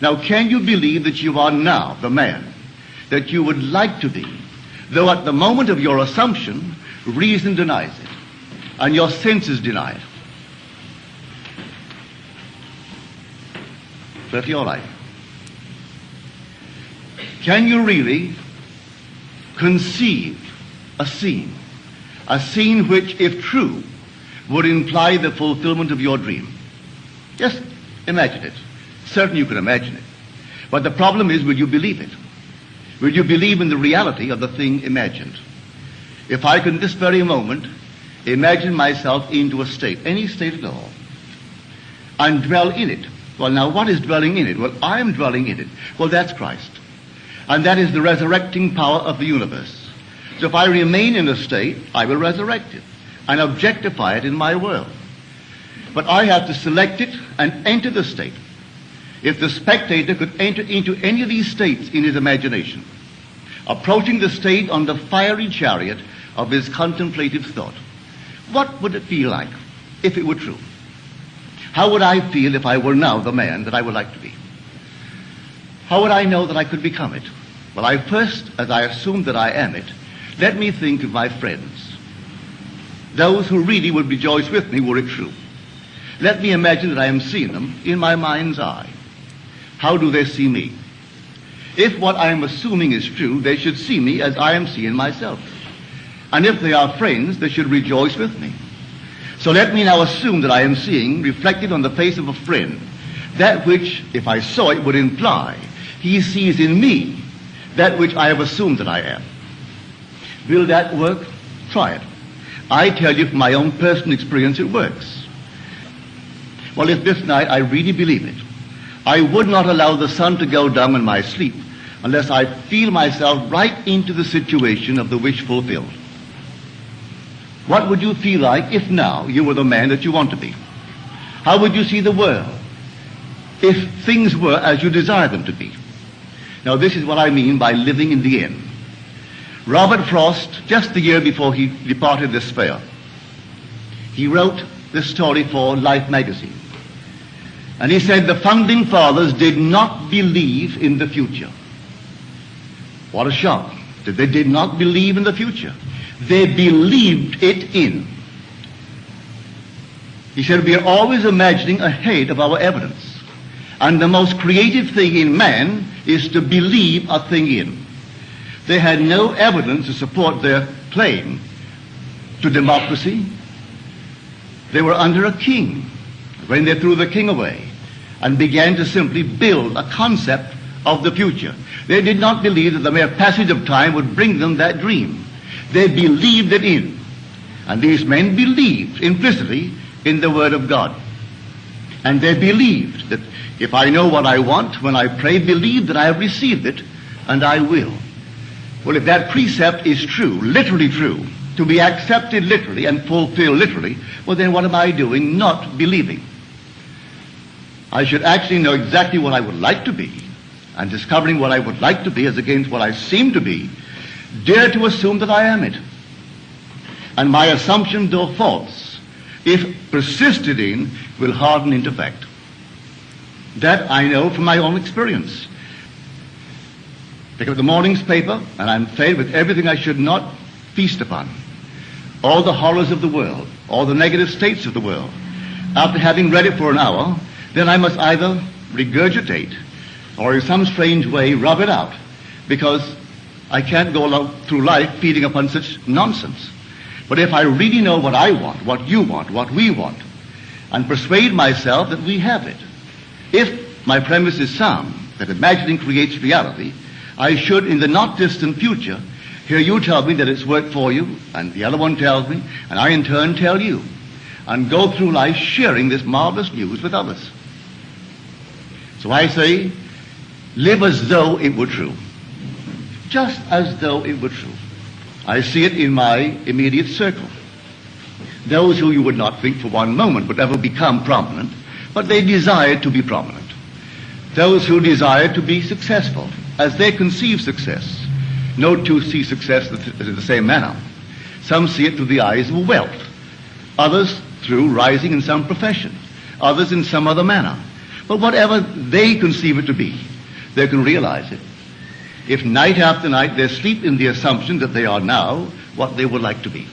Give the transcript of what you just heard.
Now, can you believe that you are now the man that you would like to be, though at the moment of your assumption, reason denies it, and your senses deny it? That's your life. Can you really conceive a scene which, if true, would imply the fulfillment of your dream? Just imagine it. Certainly you can imagine it. But the problem is, will you believe it? Will you believe in the reality of the thing imagined? If I can this very moment imagine myself into a state, any state at all, and dwell in it. Well, now what is dwelling in it? Well, I am dwelling in it. Well, that's Christ. And that is the resurrecting power of the universe. So if I remain in a state, I will resurrect it and objectify it in my world. But I have to select it and enter the state. If the spectator could enter into any of these states in his imagination, approaching the state on the fiery chariot of his contemplative thought, what would it feel like if it were true? How would I feel if I were now the man that I would like to be? How would I know that I could become it? Well, I first, as I assume that I am it, let me think of my friends, those who really would rejoice with me were it true. Let me imagine that I am seeing them in my mind's eye. How do they see me? If what I am assuming is true, they should see me as I am seeing myself. And if they are friends, they should rejoice with me. So let me now assume that I am seeing, reflected on the face of a friend, that which, if I saw it, would imply he sees in me that which I have assumed that I am. Will that work? Try it. I tell you from my own personal experience it works. Well, if this night I really believe it, I would not allow the sun to go down in my sleep unless I feel myself right into the situation of the wish fulfilled. What would you feel like if now you were the man that you want to be? How would you see the world if things were as you desire them to be? Now, this is what I mean by living in the end. Robert Frost, just the year before he departed this sphere, he wrote this story for Life magazine. And he said the founding fathers did not believe in the future. What a shock that they did not believe in the future. They believed it in. He said we are always imagining ahead of our evidence. And the most creative thing in man is to believe a thing in. They had no evidence to support their claim to democracy. They were under a king when they threw the king away and began to simply build a concept of the future. They did not believe that the mere passage of time would bring them that dream. They believed it in. And these men believed implicitly in the Word of God. And they believed that if I know what I want, when I pray, believe that I have received it, and I will. Well, if that precept is true, literally true, to be accepted literally and fulfilled literally, well, then what am I doing not believing? I should actually know exactly what I would like to be, and discovering what I would like to be as against what I seem to be, dare to assume that I am it. And my assumption, though false, if persisted in, will harden into fact. That I know from my own experience. Pick up the morning's paper, and I'm fed with everything I should not feast upon. All the horrors of the world, all the negative states of the world. After having read it for an hour, then I must either regurgitate or in some strange way rub it out, because I can't go through life feeding upon such nonsense. But if I really know what I want, what you want, what we want, and persuade myself that we have it, if my premise is sound, that imagining creates reality, I should, in the not distant future, hear you tell me that it's worked for you, and the other one tells me, and I in turn tell you, and go through life sharing this marvelous news with others. So I say, live as though it were true. Just as though it were true. I see it in my immediate circle. Those who you would not think for one moment would ever become prominent, but they desire to be prominent. Those who desire to be successful, as they conceive success. No two see success in the same manner. Some see it through the eyes of wealth, others through rising in some profession, others in some other manner. But whatever they conceive it to be, they can realize it if night after night they sleep in the assumption that they are now what they would like to be.